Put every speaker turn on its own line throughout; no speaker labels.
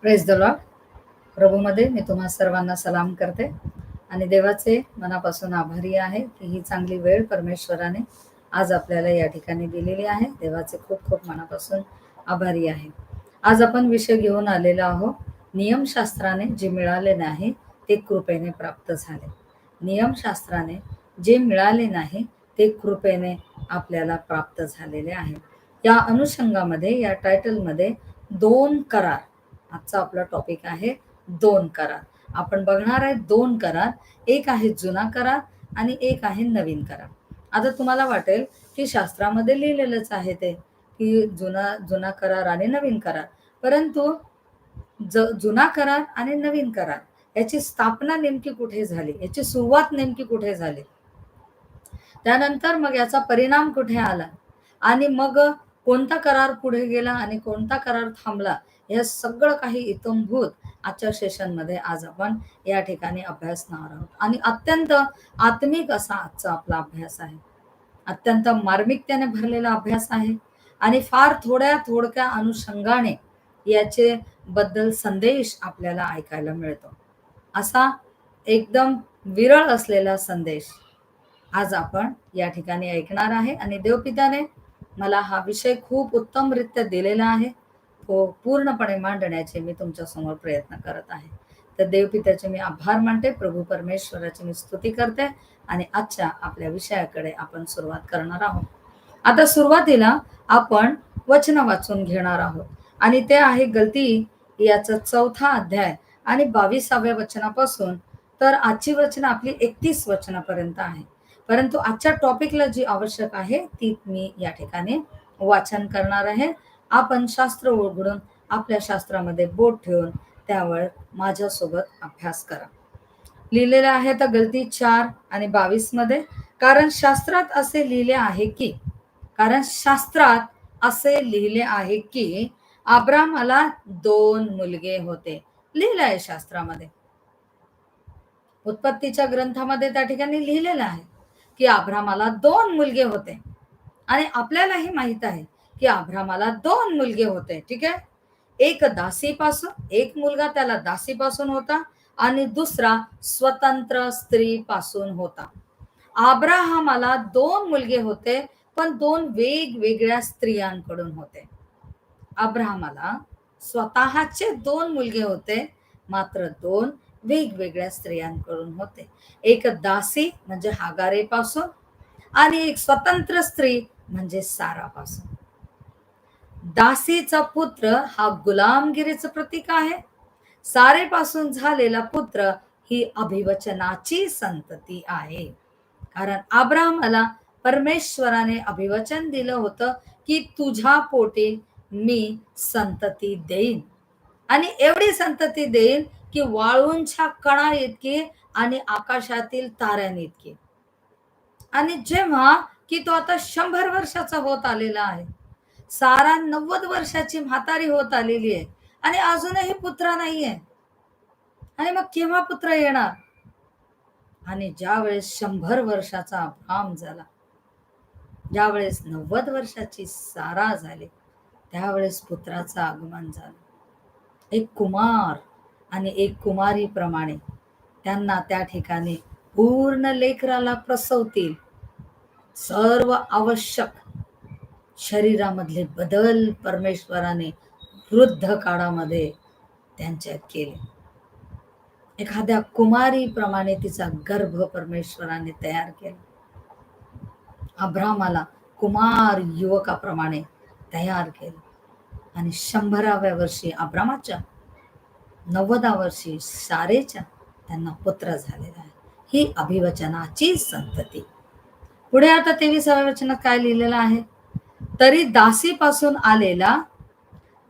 Praise the Lord. प्रभूमध्ये मी तुम्हा सर्वांना सलाम करते आणि देवाचे मनापासून आभारी आहे की ही चांगली वेळ परमेश्वराने आज आपल्याला या ठिकाणी दिलेली आहे. देवाचे खूप खूप मनापासून आभारी आहे. आज आपण विषय घेऊन आलेलो आहोत, नियमशास्त्राने जे मिळाले नाही ते कृपेने प्राप्त झाले. नियमशास्त्राने जे मिळाले नाही ते कृपेने आपल्याला प्राप्त झालेले आहे. या अनुषंगामध्ये, या टायटलमध्ये 2 करार, आजचा आपला टॉपिक आहे 2 करार. आपण बघणार आहे 2 करार. एक आहे जुना करार आणि एक आहे नवीन करार. आता तुम्हाला वाटेल की शास्त्रामध्ये लिहिलेलंच आहे ते की जुना करार आणि नवीन करार, परंतु जुना करार आणि नवीन करार याची स्थापना नेमकी कुठे झाली, याची सुरुवात नेमकी कुठे झाली, त्यानंतर मग याचा परिणाम कुठे आला आणि मग कोणता करार पुढे गेला आणि कोणता करार थांबला, हे सगळं काही इत्थंभूत आजच्या सेशनमध्ये आज आपण या ठिकाणी अभ्यासणार आहोत. आणि अत्यंत आत्मिक असा आजचा आपला अभ्यास आहे. अत्यंत मार्मिकतेने भरलेला अभ्यास आहे आणि फार थोडक्या अनुषंगाने याचे बद्दल संदेश आपल्याला ऐकायला मिळतो. असा एकदम विरळ असलेला संदेश आज आपण या ठिकाणी ऐकणार आहे आणि देवपिताने मला हा विषय खूप उत्तमरित्या दिलेला आहे, तो पूर्णपणे मांडण्याचे मी तुमच्या समोर प्रयत्न करत आहे. तर देवपिताचे मी आभार मानते, प्रभू परमेश्वराची मी स्तुती करते आणि आजच्या आपल्या विषयाकडे आपण सुरुवात करणार आहोत. आता सुरुवातीला आपण वचन वाचून घेणार आहोत आणि ते आहे गलती याचा 4था अध्याय आणि 22व्या वचनापासून तर आजची वचन आपली 31 वचनापर्यंत आहे. परंतु आजच्या टॉपिकला जी आवश्यक आहे ती मी या ठिकाणी वाचन करणार आहे. आपण शास्त्र उघडून आपल्या शास्त्रामध्ये बोट ठेवून त्यावर माझ्यासोबत अभ्यास करा. लिहिलेलं आहे तर गलती 4 आणि 22 मध्ये, कारण शास्त्रात असे लिहिले आहे की अब्रामाला 2 मुलगे होते. लिहिलं आहे शास्त्रामध्ये, उत्पत्तीच्या ग्रंथामध्ये त्या ठिकाणी लिहिलेलं आहे की अब्रामाला 2 मुलगे होते आणि आपल्यालाही माहित आहे की अब्रामाला 2 मुलगे होते. ठीक आहे, एक दासीपासून, एक मुलगा त्याला दासीपासून होता आणि दुसरा स्वतंत्र स्त्रीपासून होता. अब्राहमाला 2 मुलगे होते, पण 2 वेगवेगळ्या स्त्रियांकडून होते. अब्राहमाला स्वतःचे 2 मुलगे होते, मात्र 2 वेगवेगळ्या स्त्रियांकडून होते. एक दासी म्हणजे हागारेपासून आणि एक स्वतंत्र स्त्री म्हणजे सारापासून. दासीचा पुत्र हा गुलामगिरीचं प्रतीक आहे. सारेपासून झालेला पुत्र ही अभिवचनाची संतती आहे. कारण अब्राहमाला परमेश्वराने अभिवचन दिलं होतं की तुझ्या पोटी मी संतती देईन आणि एवढी संतती देईन की वाळूंच्या कणा इतकी आणि आकाशातील ताऱ्यांइतकी. आणि जेव्हा की तो आता 100 वर्षाचा होत आलेला आहे, सारा 90 वर्षाची म्हातारी होत आलेली आहे आणि अजूनही पुत्र नाहीये. आणि मग केव्हा पुत्र येणार? आणि ज्यावेळेस 100 वर्षाचा अब्राम झाला, ज्यावेळेस 90 वर्षाची सारा झाली, त्यावेळेस पुत्राचं आगमन झालं. एक कुमार आणि एक कुमारी प्रमाणे त्यांना त्या ठिकाणी पूर्ण लेकराला प्रसवतील सर्व आवश्यक शरीरामधले बदल परमेश्वराने वृद्ध काळामध्ये त्यांच्यात केले. एखाद्या कुमारी प्रमाणे तिचा गर्भ परमेश्वराने तयार केला. अब्रामाला कुमार युवकाप्रमाणे तयार केलं आणि 100व्या वर्षी अब्रामाच्या, 90व्या वर्षी सारेच्या त्यांना पुत्र झालेला आहे. ही अभिवचनाची संतती. पुढे आता 23व्या वचनात काय लिहिलेलं आहे, तरी दासीपासून आलेला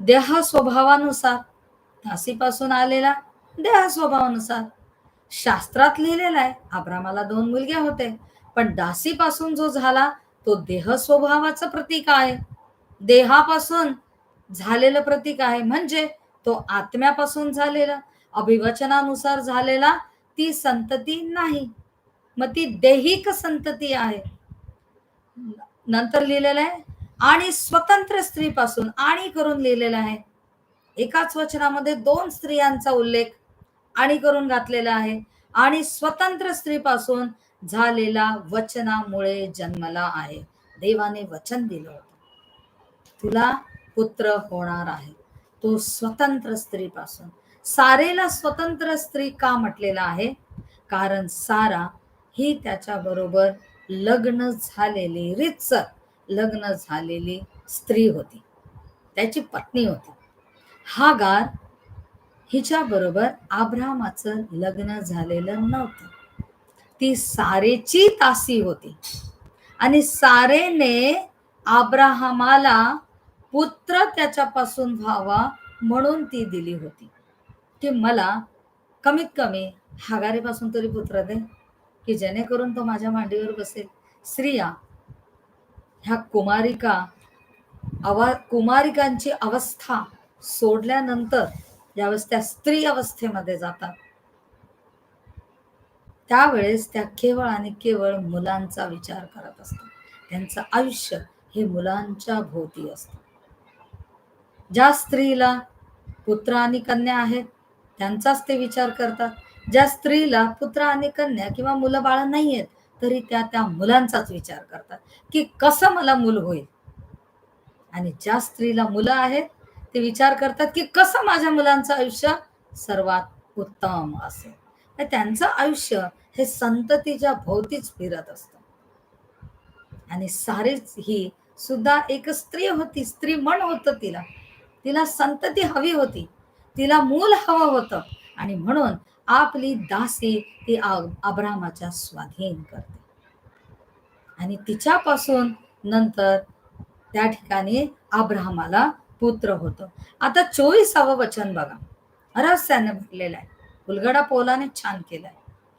देह स्वभावानुसार, दासीपासून आलेला देह स्वभावानुसार. शास्त्रात लिहिलेला आहे अब्रामाला 2 मुलगे होते, पण दासीपासून जो झाला तो देह स्वभावाचं प्रतीक आहे, देहापासून झालेलं प्रतीक आहे. म्हणजे तो आत्म्यापासून झालेला, अभिवचनानुसार झालेला ती संतती नाही, मग ती दैहिक संतती आहे. नंतर लिहिलेलं आहे आणि स्वतंत्र स्त्रीपासून, आणि करून लिहिलेलं आहे. एकाच वचनामध्ये दोन स्त्रियांचा उल्लेख आणि करून घातलेला आहे. आणि स्वतंत्र स्त्रीपासून झालेला वचनामुळे जन्मला आहे. देवाने वचन दिलं होतं, तुला पुत्र होणार आहे. तो स्वतंत्र स्त्रीपासून. सारेला स्वतंत्र स्त्री का म्हटलेला आहे? कारण सारा ही त्याच्याबरोबर लग्न झालेली, रीतसर लग्न झालेली स्त्री होती, त्याची पत्नी होती. हागार हिच्या बरोबर अब्रामाचं लग्न झालेलं नव्हतं. ती सारेची दासी होती आणि सारेने अब्राहमाला पुत्र त्याच्यापासून व्हावा म्हणून ती दिली होती, की मला कमीत कमी हागारीपासून तरी पुत्र दे, की जेणेकरून तो माझ्या मांडीवर बसेल. स्त्रिया ह्या कुमारिकांची अवस्था सोडल्यानंतर ज्यावेळेस त्या स्त्री अवस्थेमध्ये जातात, त्यावेळेस त्या केवळ आणि केवळ मुलांचा विचार करत असतात. त्यांचं आयुष्य हे मुलांच्या भोवती असतं. ज्या स्त्रीला पुत्र आणि कन्या आहेत त्यांचाच ते विचार करतात. ज्या स्त्रीला पुत्र आणि कन्या किंवा मुलं बाळ नाही आहेत तरी त्या मुलांचाच विचार करतात, की कसं मला मूल होईल. आणि ज्या स्त्रीला मुलं आहेत ते विचार करतात, की कसं माझ्या मुलांचं आयुष्य सर्वात उत्तम असेल. त्यांचं आयुष्य हे संततीच्या भोवतीच फिरत असतं. आणि सारीच ही सुद्धा एक स्त्री होती, स्त्री म्हण होतं तिला. तिला संतती हवी होती, तिला मूल हवं होतं आणि म्हणून आपली दासी ती अब्रामाच्या स्वाधीन करते. आणि तिच्यापासून नंतर त्या ठिकाणी अब्राहमाला पुत्र होतं. आता 24व वचन बघा, रहस्याने भरलेलं आहे. उलगडा पौलाने छान केलाय.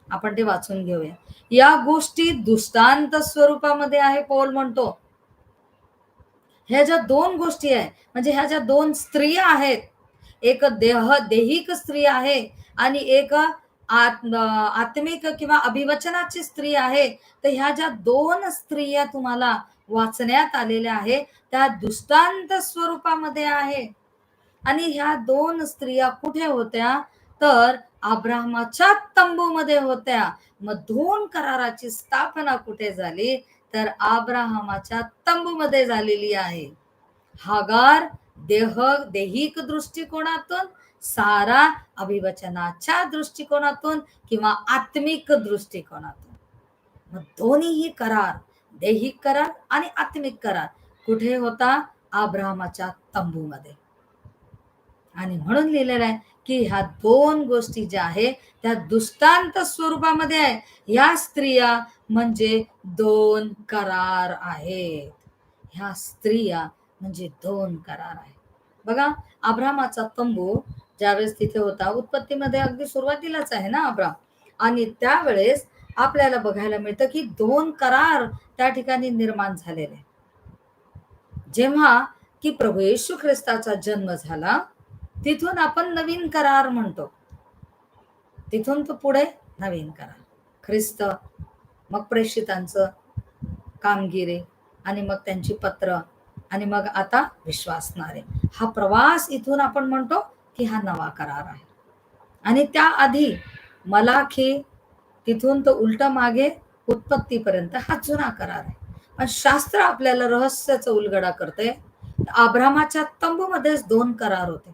आपण ते वाचून घेऊया. या गोष्टी दृष्टांत स्वरूपामध्ये आहे, पौल म्हणतो. ह्या ज्या दोन गोष्टी आहे, म्हणजे ह्या ज्या दोन स्त्रिया आहेत, एक देहिक स्त्री आहे आणि एक आत्मिक किंवा अभिवचनाची स्त्री आहे. तर ह्या ज्या दोन स्त्रिया तुम्हाला वाचण्यात आलेल्या आहे त्या दृष्टांत स्वरूपामध्ये आहे. आणि ह्या दोन स्त्रिया कुठे होत्या? तर अब्राहमाच्या तंबूमध्ये होत्या. मग दोन कराराची स्थापना कुठे झाली? तर अब्राहमाच्या तंबूमध्ये झालेली आहे. हागार देहिक दृष्टिकोनातून, सारा अभिवचनाच्या दृष्टिकोनातून किंवा आत्मिक दृष्टिकोनातून. मग दोन्हीही करार, देहिक करार आणि आत्मिक करार कुठे होता? अब्राहमाच्या तंबूमध्ये. आणि म्हणून लिहिलेलं आहे की ह्या दोन गोष्टी ज्या आहेत त्या दृष्टांत स्वरूपामध्ये आहे. ह्या स्त्रिया म्हणजे दोन करार आहेत. ह्या स्त्रिया म्हणजे दोन करार आहेत. बघा, अब्राहमाचा तंबू ज्यावेळेस तिथे होता, उत्पत्तीमध्ये अगदी सुरुवातीलाच आहे ना अब्राम, आणि त्यावेळेस आपल्याला बघायला मिळतं की दोन करार त्या ठिकाणी निर्माण झालेले. जेव्हा की प्रभू येशू ख्रिस्ताचा जन्म झाला तिथून आपण नवीन करार म्हणतो. तिथून तो पुढे नवीन करार, ख्रिस्त, मग प्रेषितांचं कामगिरी आणि मग त्यांची पत्र आणि मग आता विश्वासणारे. हा प्रवास इथून आपण म्हणतो की हा नवा करार आहे. आणि त्याआधी मलाखी, तिथून तो उलट मागे उत्पत्तीपर्यंत हा जुना करार आहे. पण शास्त्र आपल्याला रहस्याचा उलगडा करते. अब्राहमाच्या तंबूमध्येच दोन करार होते.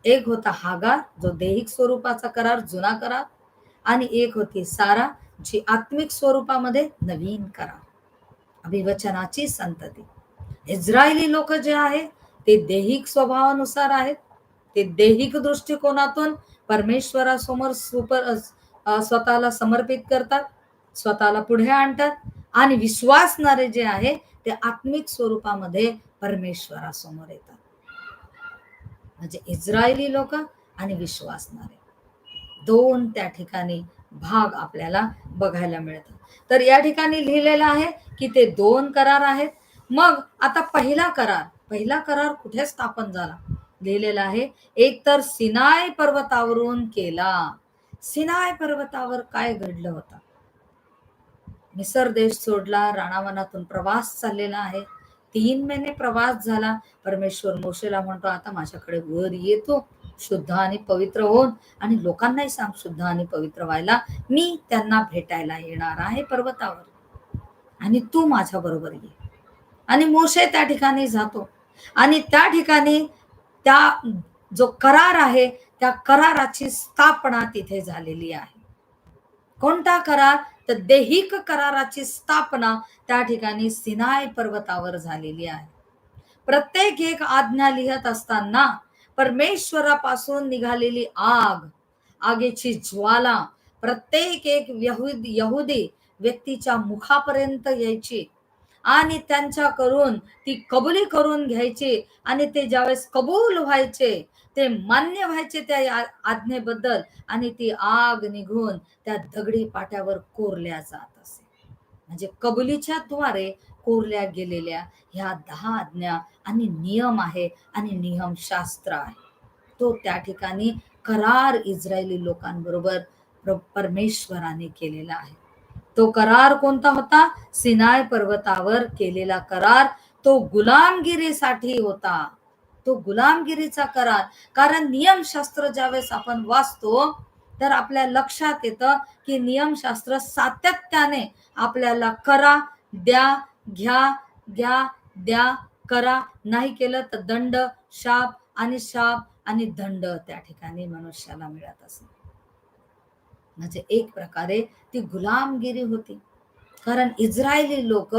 एक होता हागार, जो देहिक स्वरूपाचा करार, जुना करार, आणि एक होती सारा, जी आत्मिक स्वरूपामध्ये नवीन करार, अभिवचनाची संतती. इस्रायली लोक जे आहे ते देहिक स्वभावानुसार आहेत. ते देहिक दृष्टिकोनातून परमेश्वरासमोर स्वतःला समर्पित करतात, स्वतःला पुढे आणतात. आणि विश्वासणारे जे आहे ते आत्मिक स्वरूपामध्ये परमेश्वरासमोर येतात. म्हणजे इस्रायली लोक आणि विश्वासणारे दोन त्या ठिकाणी भाग आपल्याला बघायला मिळतात. तर या ठिकाणी लिहिलेलं आहे की ते दोन करार आहेत. मग आता पहिला करार कुठे स्थापन झाला? लिहिलेला आहे, एक तर सिनाय पर्वतावरून केला. सिनाय पर्वतावर काय घडलं होतं? मिसर देश सोडला, राणावनातून प्रवास चाललेला आहे. 3 महिने प्रवास झाला. परमेश्वर मोशेला म्हणतो, आता माझ्याकडे वर येतो शुद्ध आणि पवित्र होऊन, आणि लोकांनाही सांग शुद्ध आणि पवित्र व्हायला. मी त्यांना भेटायला येणार आहे पर्वतावर, आणि तू माझ्या बरोबर ये. आणि मोशे त्या ठिकाणी जातो, आणि त्या ठिकाणी त्या जो करार आहे त्या कराराची स्थापना तिथे झालेली आहे. कोणता करार? तर दैहिक कराराची स्थापना त्या ठिकाणी सिनाय पर्वतावर झालेली आहे. प्रत्येक एक आज्ञा लिहत असताना परमेश्वरापासून निघालेली आग, आगेची ज्वाला प्रत्येक एक यहुदी व्यक्तीच्या मुखापर्यंत यायची, आणि त्यांच्याकडून ती कबुली करून घ्यायची, आणि ते ज्यावेळेस कबूल व्हायचे, ते मान्य व्हायचे त्या आज्ञेबद्दल, आणि ती आग निघून त्या दगडी पाट्यावर कोरल्या जात असे. म्हणजे कबुलीच्या द्वारे कोरल्या गेलेल्या ह्या 10 आज्ञा आणि नियम आहे, आणि नियमशास्त्र आहे. तो त्या ठिकाणी करार इस्रायली लोकांबरोबर परमेश्वराने केलेला आहे. तो करार कोणता होता? सिनाय पर्वतावर केलेला करार तो गुलामगिरीसाठी होता. तो गुलामगिरीचा करार. कारण नियमशास्त्र ज्यावेळेस आपण वाचतो तर आपल्या लक्षात येतं की नियमशास्त्र सातत्याने आपल्याला करा, द्या, घ्या, द्या, द्या, करा, नाही केलं तर दंड, शाप आणि दंड त्या ठिकाणी मनुष्याला मिळत असे. म्हणजे एक प्रकारे ती गुलामगिरी होती. कारण इस्रायली लोक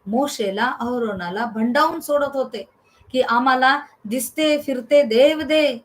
मोशेला, अहरोनाला भंडावून सोडत होते की आम्हाला दिसते फिरते देव दे,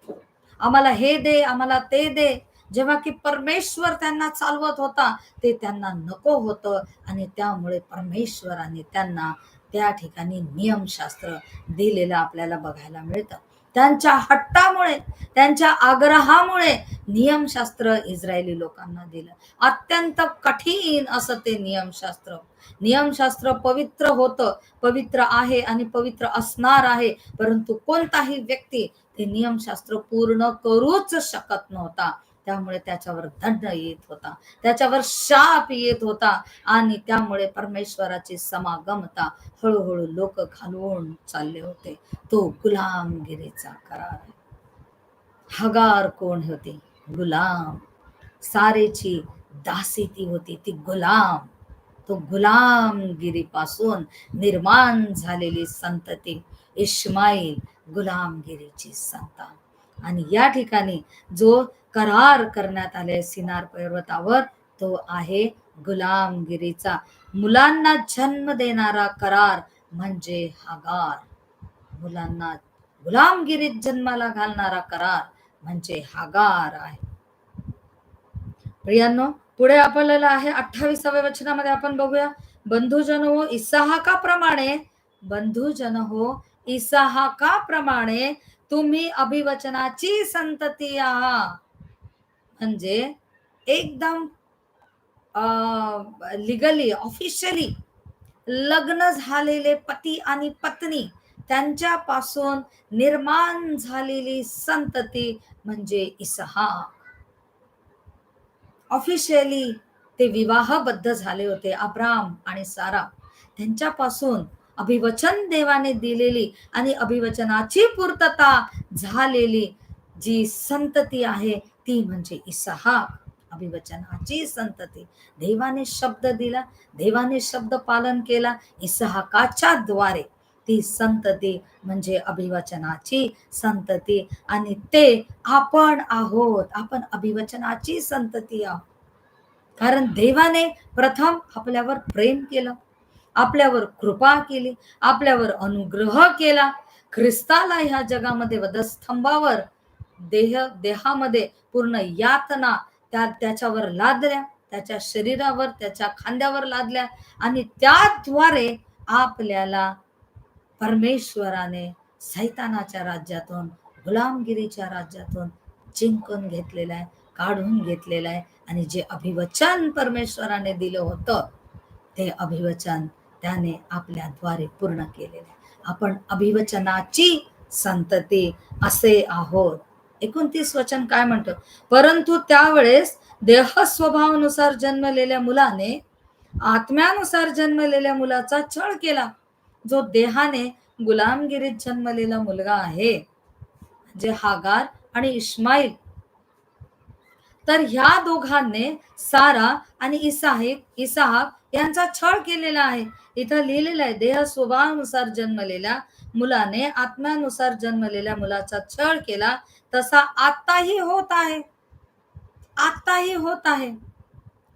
आम्हाला हे दे, आम्हाला ते दे. जेव्हा की परमेश्वर त्यांना चालवत होता ते त्यांना नको होतं, आणि त्यामुळे परमेश्वराने त्यांना त्या ठिकाणी नियमशास्त्र दिलेलं आपल्याला बघायला मिळतं. त्यांच्या हट्टामुळे, त्यांच्या आग्रहामुळे नियमशास्त्र इस्रायली लोकांना दिलं. अत्यंत कठीण असं ते नियमशास्त्र. नियमशास्त्र पवित्र होतं, पवित्र आहे आणि पवित्र असणार आहे, परंतु कोणताही व्यक्ती ते नियमशास्त्र पूर्ण करूच शकत नव्हता. त्यामुळे त्याच्यावर दंड येत होता, त्याच्यावर शाप येत होता, आणि त्यामुळे परमेश्वराची समागमता हळूहळू लोक घालवून चालले होते. तो गुलामगिरीचा करार आहे. हगार कोण होती? गुलाम. सारेची दासी ती होती, ती गुलाम. तो गुलामगिरीपासून निर्माण झालेली संतती इश्माईल, गुलामगिरीची संतान. आणि या ठिकाणी जो करार करण्यात आले सिनार पर्वतावर तो आहे गुलामगिरीचा. मुलांना जन्म देणारा करार म्हणजे हगार. मुलांना गुलामगिरीत जन्माला घालणारा करार म्हणजे हगार आहे. प्रियांनो, पुढे आपल्याला आहे 28व्या वचनामध्ये आपण बघूया, बंधुजन हो इसहाकाप्रमाणे, बंधुजन हो इसहाकाप्रमाणे तुम्ही अभिवचनाची संतती आहात. म्हणजे एकदम लिगली, ऑफिशियली लग्न झालेले पती आणि पत्नी त्यांच्यापासून निर्माण झालेली संतती म्हणजे इसहाक. ऑफिशियली ते विवाहबद्ध झाले होते, अब्राम आणि सारा. त्यांच्यापासून अभिवचन देवाने दिलेली आणि अभिवचनाची पूर्तता झालेली जी संतती आहे ती म्हणजे इसहाक. अभिवचनाची संतती. देवाने शब्द दिला, देवाने शब्द पालन केला, इसहाकाच्या द्वारे ती संतती म्हणजे अभिवचनाची संतती. आणि ते आपण आहोत. आपण अभिवचनाची संतती आहोत. कारण देवाने प्रथम आपल्यावर प्रेम केलं, आपल्यावर कृपा केली, आपल्यावर अनुग्रह केला. ख्रिस्ताला ह्या जगामध्ये वधस्तंभावर देहामध्ये पूर्ण यातना त्याच्यावर लादल्या, त्याच्या शरीरावर, त्याच्या खांद्यावर लादल्या, आणि त्याद्वारे आपल्याला परमेश्वराने सैतानाच्या राज्यातून, गुलामगिरीच्या राज्यातून जिंकून घेतलेलं आहे, काढून घेतलेलं आहे. आणि जे अभिवचन परमेश्वराने दिलं होतं ते अभिवचन त्याने आपल्याद्वारे पूर्ण केलेलं आहे. आपण अभिवचनाची संतती असे आहोत. 29 वचन काय म्हणतं? परंतु त्यावेळेस देह स्वभावानुसार जन्मलेल्या मुलाने आत्म्यानुसार जन्मलेल्या मुलाचा छळ केला. जो देहाने गुलामगिरीत जन्मलेला मुलगा आहे, जे हागार आणि इस्माईल, तर ह्या दोघांनी सारा आणि इसाहाक यांचा छळ केलेला आहे. इथं लिहिलेलं आहे, देह स्वभावानुसार जन्मलेल्या मुलाने आत्म्यानुसार जन्मलेल्या मुलाचा छळ केला, तसा आताही होत आहे. आताही होत आहे.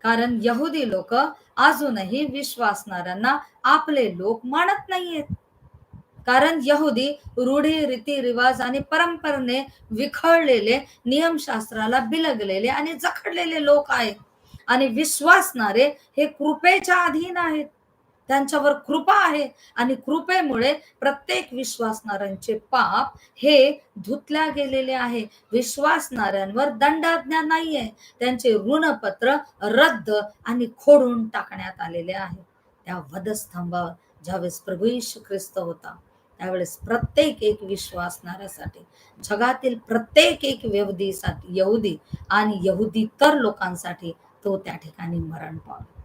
कारण यहुदी लोक अजूनही विश्वासणाऱ्यांना आपले लोक मानत नाहीयेत. कारण यहुदी रूढी, रीती रिवाज आणि परंपरेने विखळलेले, नियमशास्त्राला बिलगलेले आणि जखडलेले लोक आहेत. आणि विश्वासणारे हे कृपेच्या अधीन आहेत. त्यांच्यावर कृपा आहे आणि कृपेमुळे प्रत्येक विश्वासणाऱ्यांचे पाप हे धुतल्या गेलेले आहे. विश्वासणाऱ्यांवर दंडाज्ञा नाहीये. त्यांचे ऋणपत्र रद्द आणि खोडून टाकण्यात आलेले आहे. त्या वधस्तंभावर ज्यावेळेस प्रभू येशू ख्रिस्त होता, त्यावेळेस प्रत्येक एक विश्वासणाऱ्यासाठी, जगातील प्रत्येक एक यहुदी आणि यहुदीतर लोकांसाठी तो त्या ठिकाणी मरण पावला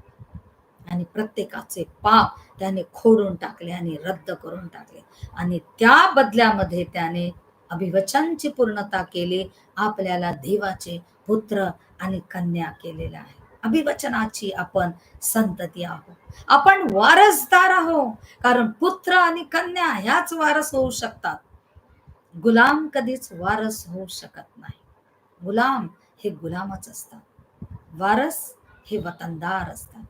आणि प्रत्येकाचे पाप त्याने खोडून टाकले आणि रद्द करून टाकले. आणि त्या बदल्यामध्ये त्याने अभिवचनची पूर्णता केली. आपल्याला देवाचे पुत्र आणि कन्या केलेला आहे. अभिवचनाची आपण संतती आहोत. आपण वारसदार आहोत. कारण पुत्र आणि कन्या ह्याच वारस होऊ शकतात. गुलाम कधीच वारस होऊ शकत नाही. गुलाम हे गुलामच असतात. वारस हे वतनदार असतात.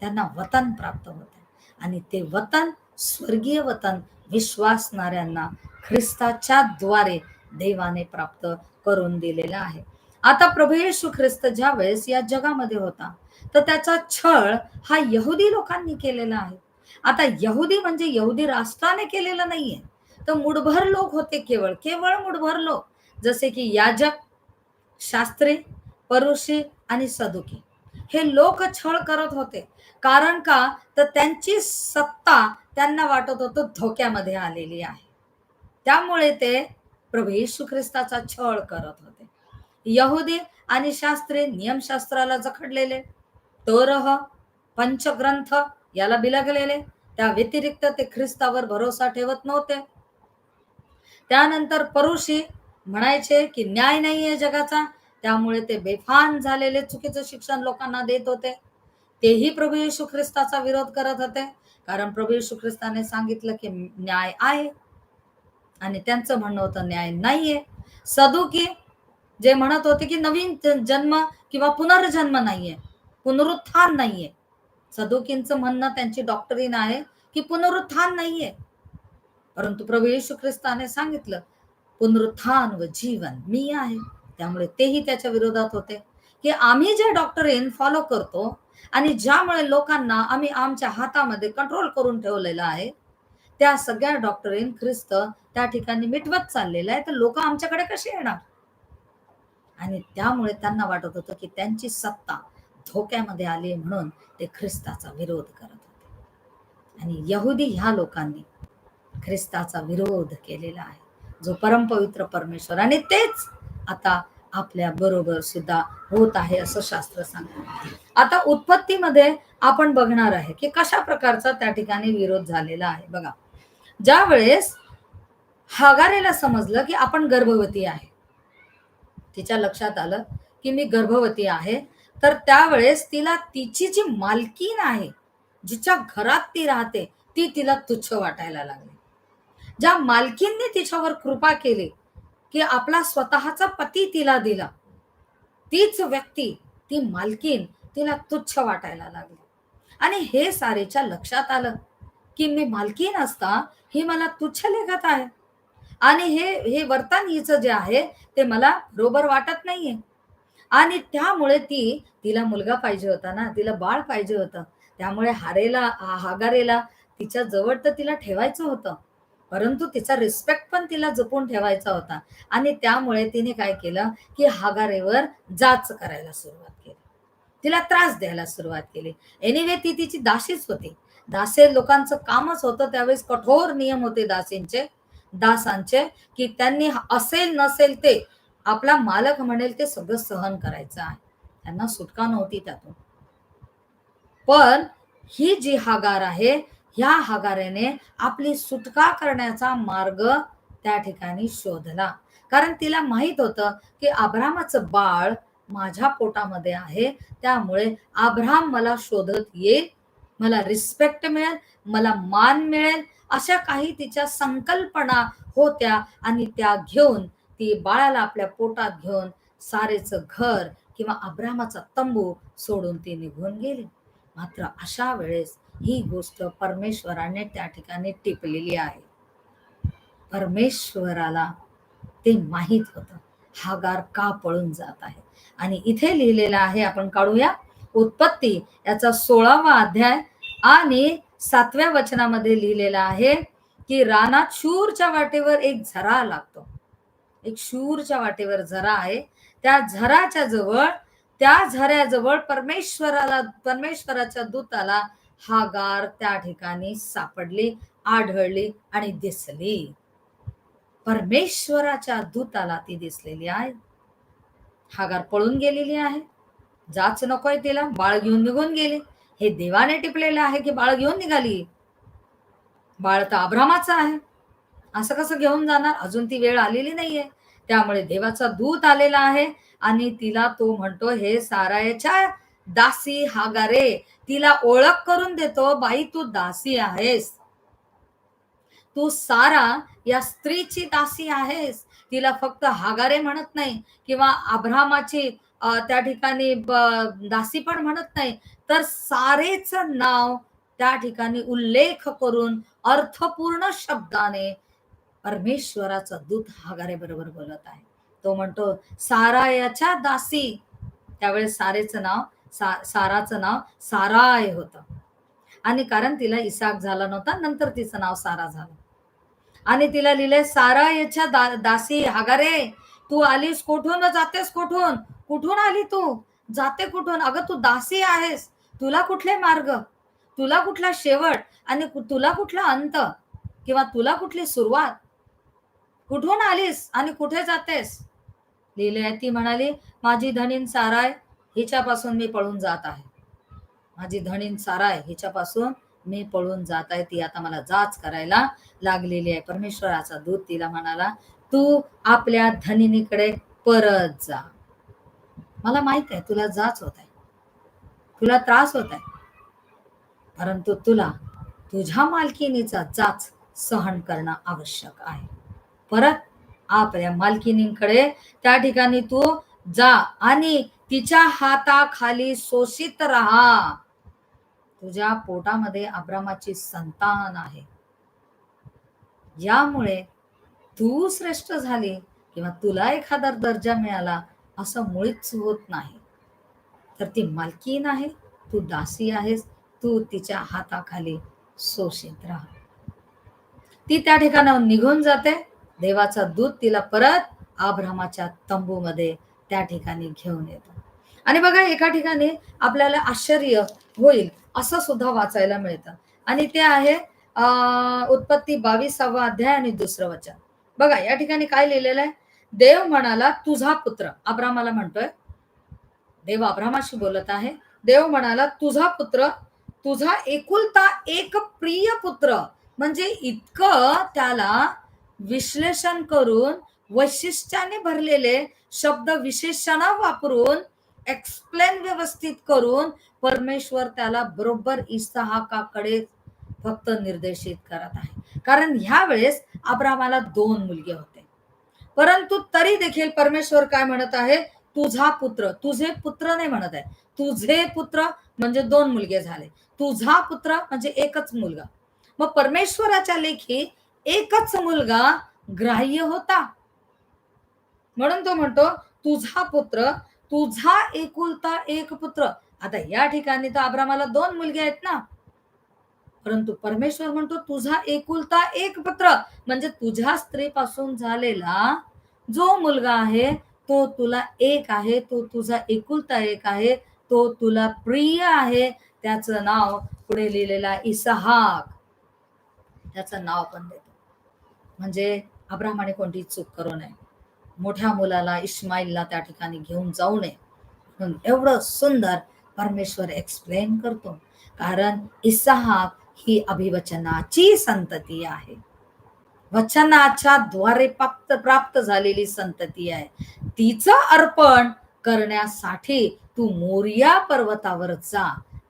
त्यांना वतन प्राप्त होते आणि ते वतन स्वर्गीय वतन विश्वासणाऱ्यांना ख्रिस्ताच्या द्वारे देवाने प्राप्त करून दिलेला आहे. आता प्रभू येशू ख्रिस्त ज्या वेळेस या जगामध्ये होता, तर त्याचा छळ हा यहुदी लोकांनी केलेला आहे. आता यहुदी म्हणजे यहुदी राष्ट्राने केलेलं नाहीये, तर मुठभर लोक होते. केवळ मुठभर लोक, जसे की याजक, शास्त्री, परुषी आणि सदुकी, हे लोक छळ करत होते. कारण का, तर त्यांची सत्ता त्यांना वाटत होतं धोक्यामध्ये आलेली आहे. त्यामुळे ते प्रभू येशू ख्रिस्ताचा छळ करत होते. यहुदी आणि शास्त्री नियमशास्त्राला जखडलेले, तोरह, पंचग्रंथ याला बिलगलेले, त्या व्यतिरिक्त ते ख्रिस्तावर भरोसा ठेवत नव्हते. त्यानंतर परुषी म्हणायचे की न्याय नाहीये जगाचा, त्यामुळे ते बेफान झालेले चुकीचं शिक्षण लोकांना देत होते. तेही प्रभू येशू ख्रिस्ताचा विरोध करत होते. कारण प्रभू येशू ख्रिस्ताने सांगितलं की न्याय आहे आणि त्यांचं म्हणणं होतं न्याय नाहीये. सदुकी जे म्हणत होते की नवीन जन्म किंवा पुनर्जन्म नाहीये, पुनरुत्थान नाहीये. सदुकींचं म्हणणं, त्यांची डॉक्टरीन आहे की पुनरुत्थान नाहीये. परंतु प्रभू येशू ख्रिस्ताने सांगितलं पुनरुत्थान व जीवन मी आहे. त्यामुळे तेही त्याच्या विरोधात होते की आम्ही जे डॉक्टरीन फॉलो करतो आणि ज्यामुळे लोकांना आम्ही आमच्या हातामध्ये कंट्रोल करून ठेवलेला आहे, त्या सगळ्या डॉक्टरीन ख्रिस्त त्या ठिकाणी मिटवत चाललेला आहे, तर लोक आमच्याकडे कसे येणार. आणि त्यामुळे त्यांना वाटत होतं की त्यांची सत्ता धोक्यामध्ये आली, म्हणून ते ख्रिस्ताचा विरोध करत होते. आणि यहुदी ह्या लोकांनी ख्रिस्ताचा विरोध केलेला आहे, जो परमपवित्र परमेश्वर, आणि तेच आता आपल्या बरोबर सुद्धा होत आहे असं शास्त्र सांगतं. आता उत्पत्तीमध्ये आपण बघणार आहे की कशा प्रकारचा त्या ठिकाणी विरोध झालेला आहे. बघा, ज्या वेळेस हागारेला समजलं की आपण गर्भवती आहे, तिच्या लक्षात आलं की मी गर्भवती आहे, तर त्यावेळेस तिला तिची जी मालकीन आहे, जिच्या घरात ती राहते, ती तिला तुच्छ वाटायला लागली. ज्या मालकींनी तिच्यावर कृपा केली की आपला स्वतःचा पती तिला दिला, तीच व्यक्ती, ती मालकीन तिला तुच्छ वाटायला लागली. आणि हे सारेच्या लक्षात आलं की मी मालकीन असता ही मला तुच्छ लेखत आहे आणि हे वर्तन हिचं जे आहे ते मला बरोबर वाटत नाहीये. आणि त्यामुळे तिला मुलगा पाहिजे होता ना, तिला बाळ पाहिजे होतं. त्यामुळे हागारेला तिच्या जवळ तर तिला ठेवायचं होतं, परंतु तिचा रिस्पेक्ट पण तिला जपून ठेवायचा होता. आणि त्यामुळे तिने काय केलं की हागारेवर जाच करायला सुरुवात केली, तिला त्रास द्यायला सुरुवात केली. एनिवे ती तिची दासीच होती. दासे लोकांचं कामच होतं त्यावेळेस, कठोर नियम होते दासांचे की त्यांनी असेल नसेल ते आपला मालक म्हणेल ते सगळं सहन करायचं आहे, त्यांना सुटका नव्हती त्यातून. पण ही जी हागार आहे ह्या हागारेने आपली सुटका करण्याचा मार्ग त्या ठिकाणी शोधला. कारण तिला माहित होतं की अब्रामाचं बाळ माझ्या पोटामध्ये आहे, त्यामुळे अब्राम मला शोधत येईल, मला रिस्पेक्ट मिळेल, मला मान मिळेल, अशा काही तिच्या संकल्पना होत्या. आणि त्या घेऊन ती बाळाला आपल्या पोटात घेऊन सारेचं घर किंवा अब्रामाचा तंबू सोडून ती निघून गेली. मात्र अशा वेळेस ही गोष्ट परमेश्वराने त्या ठिकाणी टिपलेली आहे. परमेश्वराला ते माहित होतं हागार का पळून जात आहे. आणि इथे लिहिलेलं आहे, आपण काढूया उत्पत्ती याचा 16वा अध्याय आणि 7व्या वचनामध्ये लिहिलेलं आहे की रानात शूरच्या वाटेवर एक झरा लागतो. एक शूरच्या वाटेवर झरा आहे. त्या झराच्या जवळ, त्या झऱ्याजवळ परमेश्वराच्या दूताला हागार त्या ठिकाणी सापडली, आढळली आणि दिसली. परमेश्वराच्या दूताला ती दिसलेली आहे. हागार पळून गेलेली आहे, जाच नकोय तिला, बाळ घेऊन निघून गेली. हे देवाने टिपलेलं आहे की बाळ घेऊन निघाली. बाळ तर अब्रामाचं आहे, असं कसं घेऊन जाणार? अजून ती वेळ आलेली नाहीये. त्यामुळे देवाचा दूत आलेला आहे आणि तिला तो म्हणतो, हे सारायच्या दासी हागारे, तिला ओळख करून देतो, बाई तू दासी आहेस, तू सारा या स्त्रीची दासी आहेस. तिला फक्त हागारे म्हणत नाही किंवा अब्रामाची त्या ठिकाणी दासी पण म्हणत नाही, तर सारेच नाव त्या ठिकाणी उल्लेख करून अर्थपूर्ण शब्दाने परमेश्वराचा दूत हागारे बरोबर बोलत आहे. तो म्हणतो सारायाच्या दासी. त्यावेळेस सारेचं नाव साराचं नाव साराय होतं. आणि कारण तिला इसाक झाला नव्हता, नंतर तिचं नाव सारा झालं. आणि तिला लिहिले सारायच्या दासी हागारे, तू आलीस कुठून, जातेस कुठून, कुठून आली तू, जाते कुठून? अगं तू दासी आहेस, तुला कुठले मार्ग, तुला कुठला शेवट आणि तुला कुठला अंत किंवा तुला कुठली सुरुवात, कुठून आलीस आणि कुठे जातेस? लिहिले, ती म्हणाली माझी धनीन साराय हिच्यापासून मी पळून जात आहे. माझी धनीन साराय हिच्यापासून मी पळून जात आहे. ती आता मला जाच करायला लागलेली आहे. परमेश्वराचा दूत तिला म्हणाला, तू आपल्या धनिनीकडे परत जा. मला माहित आहे तुला जाच होत आहे, तुला त्रास होत आहे, परंतु तुला तुझ्या मालकिनीचा जाच सहन करणं आवश्यक आहे. परत आपल्या मालकिनीकडे त्या ठिकाणी तू जा आणि तिच्या हाताखाली शोषित राहा. तुझ्या पोटामध्ये अब्रामाची संतान आहे, यामुळे तू श्रेष्ठ झाली किंवा तुला एखादा दर्जा मिळाला असं मुळीच होत नाही. तर ती मालकीन आहे, तू दासी आहेस, तू तिच्या हाताखाली शोषित राहा. ती त्या ठिकाणाहून निघून जाते. देवाचा दूत तिला परत अब्रामाच्या तंबूमध्ये त्या ठिकाणी घेऊन येतो. आणि बघा एका ठिकाणी आपल्याला आश्चर्य होईल असं सुद्धा वाचायला मिळतं, आणि ते आहे उत्पत्ती 22वा अध्याय आणि 2रं वचन. बघा या ठिकाणी काय लिहिलेलं आहे, देव म्हणाला तुझा पुत्र, अब्रामाला म्हणतोय, देव अब्रामाशी बोलत आहे. देव म्हणाला तुझा पुत्र, तुझा एकुलता एक प्रिय पुत्र. म्हणजे इतकं त्याला विश्लेषण करून वैशिष्ट्याने भरलेले शब्द विशेषण वापरून एक्सप्लेन व्यवस्थित करून परमेश्वर त्याला बरोबर इसाहाकाकडे फक्त निर्देशित करत आहे. कारण ह्या वेळेस अब्रामाला 2 मुलगे होते, परंतु तरी देखील परमेश्वर काय म्हणत आहे, तुझा पुत्र. तुझे पुत्र नाही म्हणत आहे, तुझे पुत्र म्हणजे 2 मुलगे झाले, तुझा पुत्र म्हणजे एकच मुलगा. मग परमेश्वराच्या लेखी एकच मुलगा ग्राह्य होता, म्हणून तो म्हणतो तुझा पुत्र, तुझा एकुलता एक पुत्र. आता या ठिकाणी तर अब्रामाला 2 मुलगे आहेत ना, परंतु परमेश्वर म्हणतो तुझा एकुलता एक पुत्र, म्हणजे तुझ्या स्त्रीपासून झालेला जो मुलगा आहे तो तुला एक आहे, तो तुझा एकुलता एक आहे, तो तुला प्रिय आहे. त्याचं नाव पुढे लिहिलेला इसहाक, त्याचं नाव पण देतो. म्हणजे अब्रामाने कोणती चूक करू नये, मोठ्या मुलाला इस्माईलला त्या ठिकाणी घेऊन जाऊ नये, म्हणून एवढं सुंदर परमेश्वर एक्सप्लेन करतो. कारण इसहाक ही अभिवचनाची संतती आहे. वचनाच्या द्वारे प्राप्त झालेली संतती आहे. तिचं अर्पण करण्यासाठी तू मोरिया पर्वतावर जा,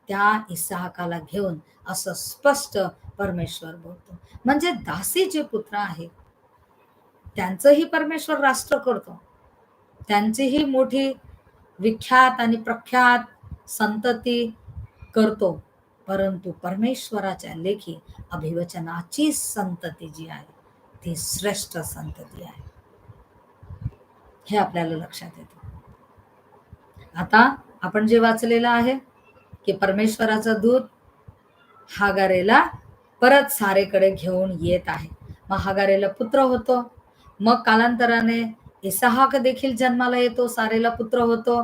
त्या इसाहकाला घेऊन, असं स्पष्ट परमेश्वर बोलतो. म्हणजे दासी जे पुत्र आहेत त्यांचंही परमेश्वर राष्ट्र करतो, त्यांचीही मोठी विख्यात आणि प्रख्यात संतती करतो, परंतु परमेश्वराच्या लेखी अभिवचनाची संतती जी आहे ती श्रेष्ठ संतती आहे, हे आपल्याला लक्षात येतं. आता आपण जे वाचलेलं आहे की परमेश्वराचा दूत हागारेला परत सारेकडे घेऊन येत आहे. मग हागारेला पुत्र होतो, मग कालांतराने इसाहाक देखील जन्माला येतो, सारेला पुत्र होतो.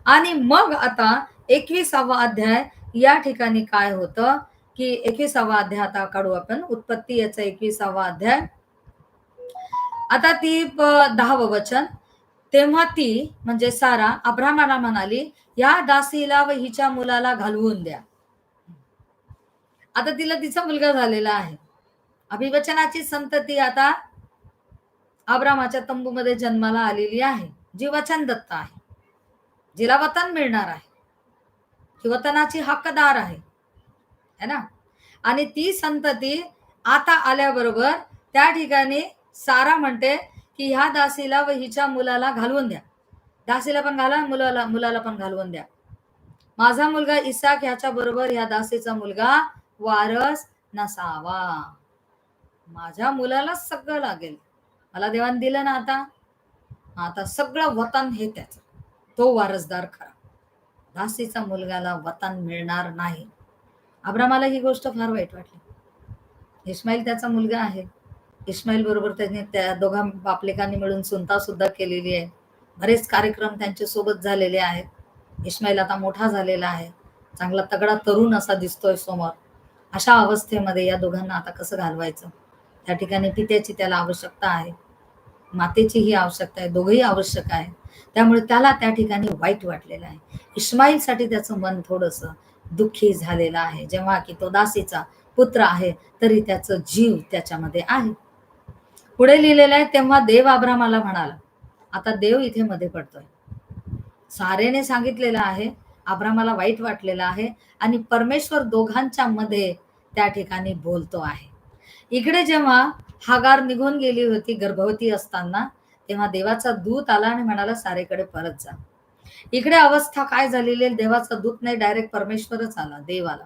आणि मग आता 21वा अध्याय या ठिकाणी काय होतं की 21वा अध्याय आता काढू आपण, उत्पत्ती याचा 21वा अध्याय. आता ती 10वं वचन. तेव्हा ती म्हणजे सारा अब्रामाला म्हणाली, या दासीला व हिच्या मुलाला घालवून द्या. आता तिला तिचा मुलगा झालेला आहे. अभिवचनाची संतती आता अब्रामाच्या तंबूमध्ये जन्माला आलेली आहे, जी वचनदत्त आहे, जिला वतन मिळणार आहे, जी वतनाची हक्कदार आहे, है ना. आणि ती संतती आता आल्याबरोबर त्या ठिकाणी सारा म्हणते की ह्या दासीला व हिच्या मुलाला घालवून द्या. दासीला पण घाला, मुलाला पण घालवून द्या. माझा मुलगा इसाक ह्याच्या बरोबर ह्या दासीचा मुलगा वारस नसावा. माझ्या मुलाला सगळं लागेल, मला देवाने दिलं ना, आता सगळं वतन हे त्याचं, तो वारसदार खरा. दासीचा मुलगाला वतन मिळणार नाही. अब्रामाला ही गोष्ट फार वाईट वाटली. इस्माईल त्याचा मुलगा आहे, इस्माईल बरोबर त्याने त्या दोघा बापलेकांनी मिळून सुनता सुद्धा केलेली आहे, बरेच कार्यक्रम त्यांच्या सोबत झालेले आहेत. इस्माईल आता मोठा झालेला आहे, चांगला तगडा तरुण असा दिसतोय समोर. अशा अवस्थेमध्ये या दोघांना आता कसं घालवायचं? त्या ठिकाणी पित्याची त्याला आवश्यकता आहे, मातेची ही आवश्यकता आहे, दोघंही आवश्यक आहे. त्यामुळे त्याला त्या ठिकाणी वाईट वाटलेलं आहे. इस्माईलसाठी त्याचं मन थोडस दुःखी झालेलं आहे, जेव्हा की तो दासीचा पुत्र आहे तरी त्याचं जीव त्याच्यामध्ये आहे. पुढे लिहिलेलं आहे, तेव्हा देव अब्रामाला म्हणाला. आता देव इथे मध्ये पडतोय. सारेने सांगितलेलं आहे, अब्रामाला वाईट वाटलेलं आहे आणि परमेश्वर दोघांच्या मध्ये त्या ठिकाणी बोलतो आहे. इकडे जेव्हा हागार निघून गेली होती गर्भवती असताना, तेव्हा देवाचा दूत आला आणि म्हणाला सारेकडे परत जा. इकडे अवस्था काय झालेली आहे, देवाचा दूत नाही, डायरेक्ट परमेश्वरच आला, देव आला.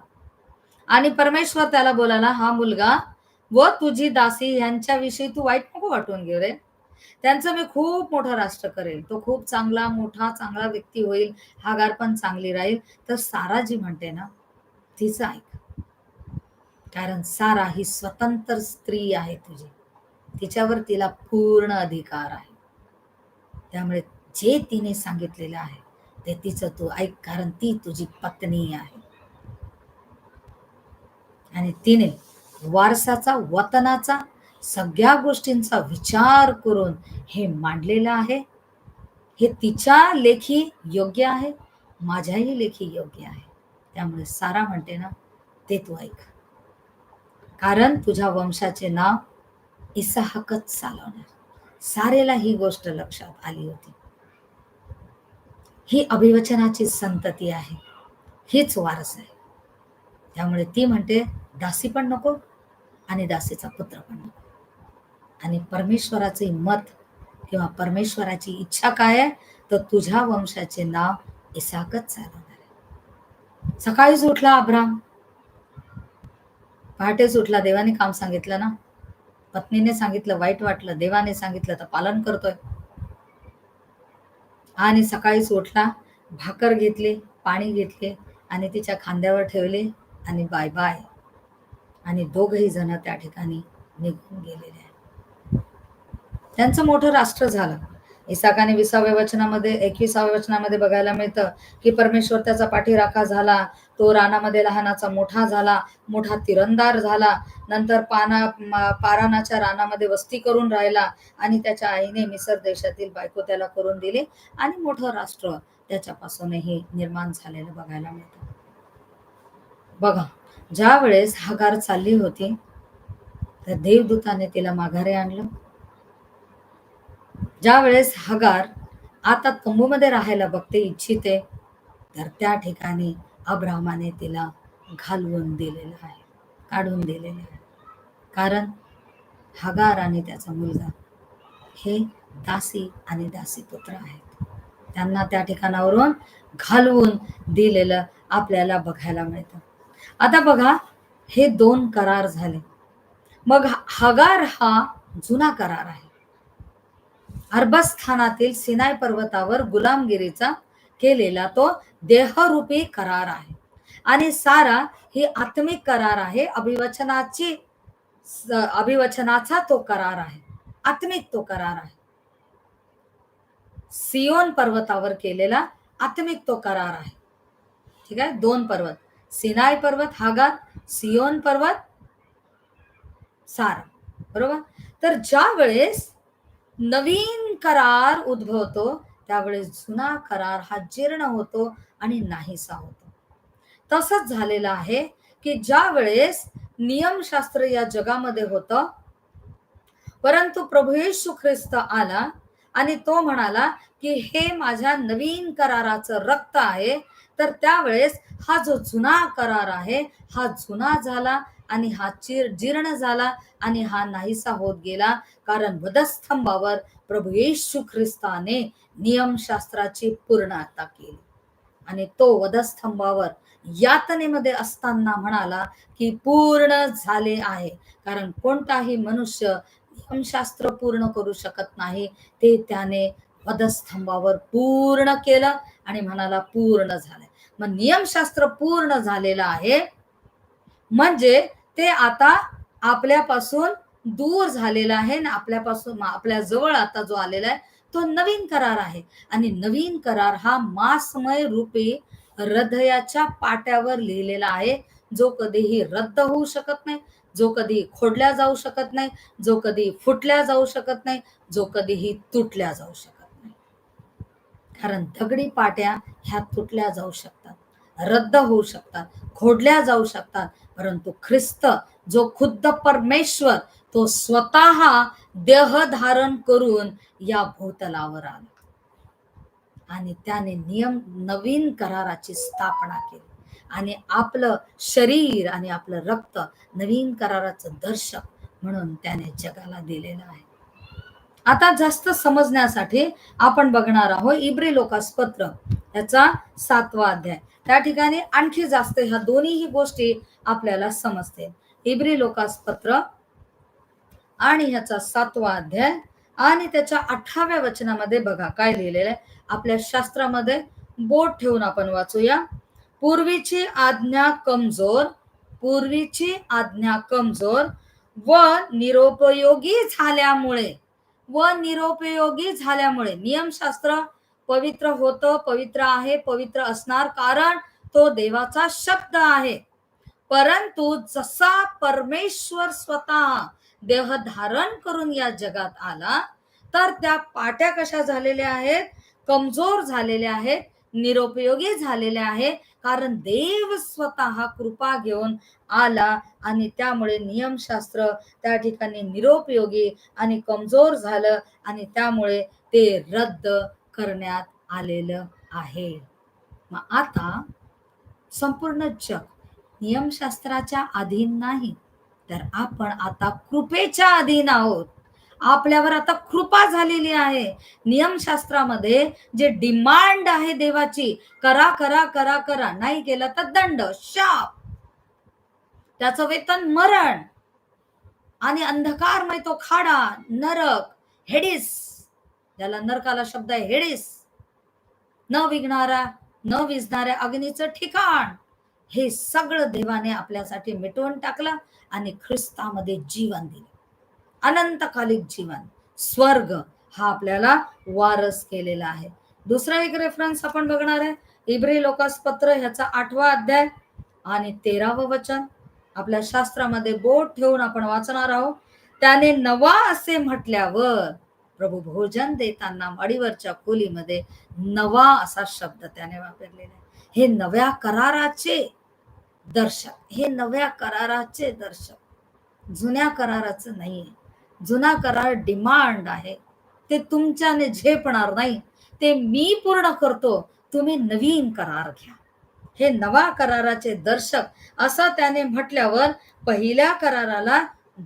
आणि परमेश्वर त्याला बोलाला, हा मुलगा व तुझी दासी यांच्याविषयी तू वाईट नको वाटून घेऊ रे, त्यांचं मी खूप मोठं राष्ट्र करेल, तो खूप चांगला मोठा चांगला व्यक्ती होईल, हागार पण चांगली राहील. तर सारा जी म्हणते ना तिचं ऐक, कारण सारा ही स्वतंत्र स्त्री आहे तुझी, तिच्यावर तिला पूर्ण अधिकार आहे. त्यामुळे जे तिने सांगितलेलं आहे ते तिचं तू ऐक, कारण ती तुझी पत्नी आहे. आणि तिने वारसाचा वतनाचा सगळ्या गोष्टींचा विचार करून हे मांडलेलं आहे. हे तिच्या लेखी योग्य आहे, माझ्याही लेखी योग्य आहे. त्यामुळे सारा म्हणते ना ते तू ऐक, कारण तुझ्या वंशाचे नाव इसाहकच चालवणार. सारेला ही गोष्ट लक्षात आली होती. ही अभिवचनाची संतती आहे, हीच वारस आहे. त्यामुळे ती म्हणते दासी पण नको आणि दासीचा पुत्र पण नको. आणि परमेश्वराचे मत किंवा परमेश्वराची इच्छा काय आहे, तर तुझ्या वंशाचे नाव इसाकच चालवणार आहे. सकाळीच उठला अब्राम, पहाटेच उठला, देवाने काम सांगितलं ना, पत्नीने सांगितलं, वाईट वाटलं, देवाने सांगितलं तर पालन करतोय. आणि सकाळीच उठला, भाकर घेतली, पाणी घेतले आणि तिच्या खांद्यावर ठेवले आणि बाय बाय. आणि दोघही जण त्या ठिकाणी निघून गेलेले आहेत. त्यांचं मोठं राष्ट्र झालं. इसाकाने 20व्या वचनामध्ये 21व्या वचनामध्ये बघायला मिळतं की परमेश्वर त्याचा पाठीराखा झाला, तो रानामध्ये लहानाचा मोठा झाला, मोठा तिरंदार झाला. नंतर पारानाच्या रानामध्ये वस्ती करून राहिला आणि त्याच्या आईने मिसर देशातील बायको त्याला करून दिली आणि मोठं राष्ट्र त्याच्यापासूनही निर्माण झालेलं बघायला मिळतं. बघा, ज्या वेळेस हगार चालली होती, तर देवदूताने तिला माघारी आणलं. ज्या वेळेस हगार आता तंबूमध्ये राहायला बघते इच्छिते, तर त्या ठिकाणी अब्राहमाने तिला घालवून दिलेलं आहे, काढून दिलेलं आहे. कारण हगार आणि त्याचा मुलगा हे दासी आणि दासीपुत्र आहेत. त्यांना त्या ठिकाणावरून घालवून दिलेलं आपल्याला बघायला मिळतं. आता बघा, हे 2 करार झाले. मग हगार हा जुना करार आहे. अरबस्थानातील सिनाय पर्वतावर गुलामगिरीचा केलेला तो देहरूपी करार आहे. आणि सारा ही आत्मिक करार आहे. अभिवचनाचा तो करार आहे. आत्मिक तो करार आहे. सियोन पर्वतावर केलेला आत्मिक तो करार आहे. ठीक आहे, 2 पर्वत, सिनाय पर्वत हगार, सियोन पर्वत सारा. बरोबर. तर ज्या वेळेस नवीन करार उद्भवतो, त्यावेळेस जुना करार हा जीर्ण होतो आणि नाहीसा होतो. तसंच झालेलं आहे की ज्या वेळेस नियमशास्त्र या जगामध्ये होतं, परंतु प्रभू येशू ख्रिस्त आला आणि तो म्हणाला की हे माझ्या नवीन कराराचं रक्त आहे. तर त्यावेळेस हा जो जुना करार आहे, हा जुना झाला आणि हा जीर्ण झाला आणि हा नाहीसा होत गेला. कारण वधस्तंभावर प्रभू येशू ख्रिस्ताने नियमशास्त्राची पूर्णता केली आणि तो वधस्तंभावर यातनेमध्ये असताना म्हणाला की पूर्ण झाले आहे. कारण कोणताही मनुष्य नियमशास्त्र पूर्ण करू शकत नाही, ते त्याने वधस्तंभावर पूर्ण केलं आणि म्हणाला पूर्ण झालंय. मग नियमशास्त्र पूर्ण झालेलं आहे, म्हणजे ते आता आपल्यापासून दूर झालेला आहे आणि आपल्यापासून आपल्या जवळ आता जो आलेला आहे तो नवीन करार आहे. आणि नवीन करार हा मासमय रूपी हृदयाच्या पाट्यावर लिहिलेला आहे, जो कधीही रद्द होऊ शकत नाही, जो कधी खोडल्या जाऊ शकत नाही, जो कधी फुटल्या जाऊ शकत नाही, जो कधीही तुटल्या जाऊ शकत नाही. कारण दगडी पाट्या ह्या तुटल्या जाऊ शकतात, रद्द होऊ शकतात, खोडल्या जाऊ शकतात, परंतु ख्रिस्त जो खुद्द परमेश्वर तो स्वतः देह धारण करून या भूतलावर आला आणि त्याने नवीन कराराची स्थापना केली आणि आपलं शरीर आणि आपलं रक्त नवीन कराराचं दर्शक म्हणून त्याने जगाला दिलेलं आहे. आता जास्त समजण्यासाठी आपण बघणार आहोत इब्री लोकास पत्र याचा 7वा अध्याय. त्या ठिकाणी आणखी जास्त ह्या दोन्हीही गोष्टी आपल्याला समजते. इब्री लोकास पत्र आणि ह्याचा 7वा अध्याय आणि त्याच्या 18व्या वचनामध्ये बघा काय लिहिलेलं आहे. आपल्या शास्त्रामध्ये बोट ठेवून आपण वाचूया. पूर्वीची आज्ञा कमजोर, पूर्वीची आज्ञा कमजोर व निरुपयोगी झाल्यामुळे नियमशास्त्र पवित्र होतं, पवित्र आहे, पवित्र असणार, कारण तो देवाचा शब्द आहे. परंतु जसा परमेश्वर स्वतः देह धारण करून या जगात आला, तर त्या पाट्या कशा झालेल्या आहेत, कमजोर झालेल्या आहेत, निरुपयोगी झालेल्या आहे. कारण देव स्वतः कृपा घेऊन आला आणि त्यामुळे नियमशास्त्र त्या ठिकाणी निरुपयोगी आणि कमजोर झालं आणि त्यामुळे ते रद्द करण्यात आलेलं आहे. मग आता संपूर्ण जग नियमशास्त्राच्या अधीन नाही, तर आपण आता कृपेच्या अधीन आहोत. आपल्यावर आता कृपा झालेली आहे. नियमशास्त्रामध्ये जे डिमांड आहे देवाची, करा करा करा करा, नाही केलं तर दंड, शाप, त्याचं वेतन मरण आणि अंधकारमय तो खाडा, नरक, हेडिस, ज्याला नरकाला शब्द आहे हेडिस, न विझणाऱ्या अग्नीचं ठिकाण. हे सगळं देवाने आपल्यासाठी मिटवून टाकलं आणि ख्रिस्तामध्ये जीवन दिलं, अनंतकालिक जीवन, स्वर्ग हा आपल्याला वारस केलेला आहे. दुसरा एक रेफरन्स आपण बघणार आहे इब्री लोकास पत्र ह्याचा 8वा अध्याय आणि 13वं वचन. आपल्या शास्त्रामध्ये बोट ठेवून आपण वाचणार आहोत. त्याने नवा असे म्हटल्यावर प्रभू भोजन देताना मडीवरच्या खोलीमध्ये नवा असा शब्द त्याने वापरलेला आहे. हे नव्या कराराचे दर्शक हे नव्या कराराचे दर्शक, जुन्या कराराचं नाहीये. जुना करार डिमांड आहे, ते तुमच्याने झेपणार नाही, ते मी पूर्ण करतो, तुम्ही नवीन करार घ्या. हे नवा कराराचे दर्शक असं त्याने म्हटल्यावर पहिल्या कराराला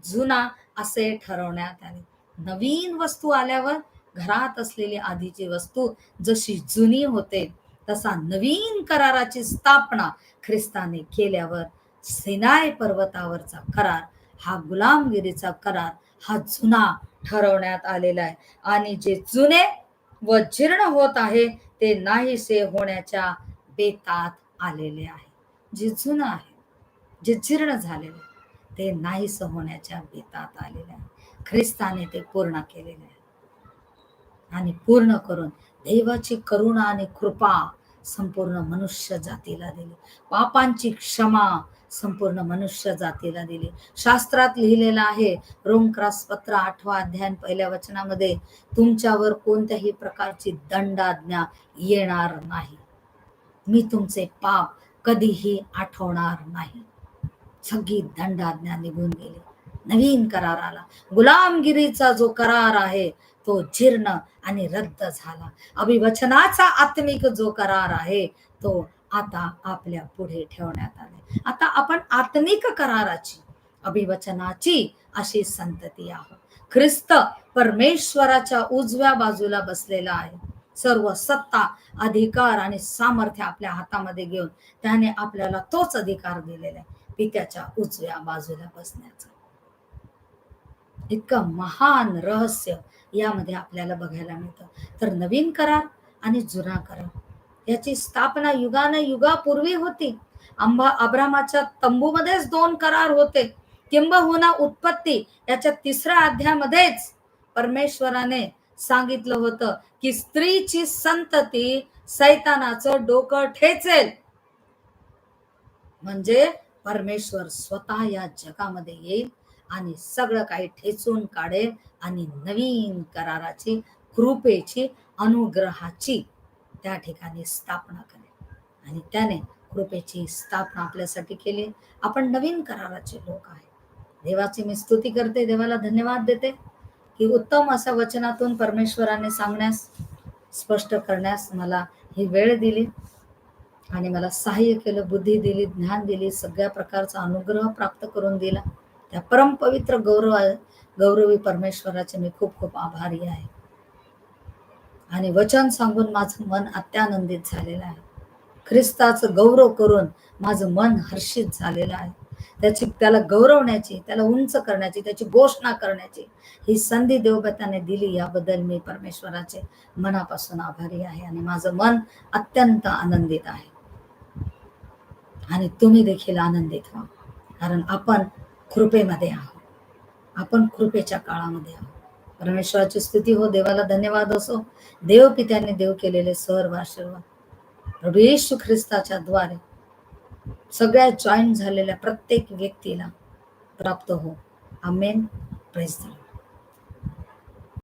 जुना असे ठरवण्यात आले. नवीन वस्तू आल्यावर घरात असलेली आधीची वस्तू जशी जुनी होते, तसा नवीन कराराची स्थापना ख्रिस्ताने केल्यावर सिनाय पर्वतावरचा करार हा गुलामगिरीचा करार हा जुना ठरवण्यात आलेला आहे. आणि जे जुने व जीर्ण होत आहे ते नाहीसे होण्याच्या बेतात आलेले आहे. जे जुनं आहे, जे जीर्ण झालेले आहे, ते नाहीस होण्याच्या बेतात आलेले आहे. ख्रिस्ताने ते पूर्ण केलेले आहे. आणि पूर्ण करून देवाची करुणा आणि कृपा संपूर्ण मनुष्य जातीला दिली. पापांची क्षमा संपूर्ण मनुष्य जातीला दिली. शास्त्रात लिहिलेलं आहे, रोमक्रस पत्र 8 अध्याय 1 वचनामध्ये, तुमच्यावर कोणत्याही प्रकारची दंडाज्ञा येणार नाही. मी तुमचे पाप कधीही आठवणार नाही. सगळी दंडाज्ञा निघून गेली. नवीन करार आला. गुलामगिरीचा जो करार आहे तो जीर्ण आणि रद्द झाला. अभिवचनाचा आत्मिक जो करार आहे तो आता आपल्या पुढे ठेवण्यात आले. आता आपण आत्मिक कराराची, अभिवचनाची अशी संतती आहोत. ख्रिस्त परमेश्वराच्या उजव्या बाजूला बसलेला आहे. सर्व सत्ता, अधिकार आणि सामर्थ्य आपल्या हातामध्ये घेऊन त्याने आपल्याला तोच अधिकार दिलेला आहे, पित्याच्या उजव्या बाजूला बसण्याचा. इतकं महान रहस्य यामध्ये आपल्याला बघायला मिळतं. तर नवीन करार आणि जुना करार याची स्थापना युगापूर्वी होती. अब्रामाच्या तंबूमध्येच 2 करार होते. किंबहुना उत्पत्ती याच्या 3ऱ्या अध्यायामध्येच परमेश्वराने सांगितलं होतं की स्त्रीची संतती सैतानाचं डोकं ठेचेल. म्हणजे परमेश्वर स्वतः या जगामध्ये येईल आणि सगळं काही ठेचून काढेल आणि नवीन कराराची, कृपेची, अनुग्रहाची त्या ठिकाणी स्थापना करेल. आणि त्याने कृपेची स्थापना आपल्यासाठी केली. आपण नवीन कराराचे लोक आहे. देवाची मी स्तुती करते, देवाला धन्यवाद देते की उत्तम अशा वचनातून परमेश्वराने सांगण्यास, स्पष्ट करण्यास मला ही वेळ दिली आणि मला सहाय्य केलं, बुद्धी दिली, ज्ञान दिली, सगळ्या प्रकारचा अनुग्रह प्राप्त करून दिला. त्या परमपवित्र गौरवी परमेश्वराचे मी खूप खूप आभारी आहे. आणि वचन सांगून माझं मन अत्यानंदित झालेलं आहे. ख्रिस्ताचं गौरव करून माझं मन हर्षित झालेलं आहे. त्याला गौरवण्याची, त्याला उंच करण्याची, त्याची घोषणा करण्याची ही संधी देवबताने दिली, याबद्दल मी परमेश्वराचे मनापासून आभारी आहे. आणि माझं मन अत्यंत आनंदित आहे. आणि तुम्ही देखील आनंदित व्हा, कारण आपण कृपेमध्ये आहोत. आपण कृपेच्या काळामध्ये आहोत. परमेश्वराची स्तुती हो, देवाला धन्यवाद असो. देव पित्याने देव केलेले सर्व आशीर्वाद प्रभू येशू ख्रिस्ताच्या द्वारे सगळ्या जॉईन झालेल्या प्रत्येक व्यक्तीला प्राप्त हो. आमेन. Praise the Lord.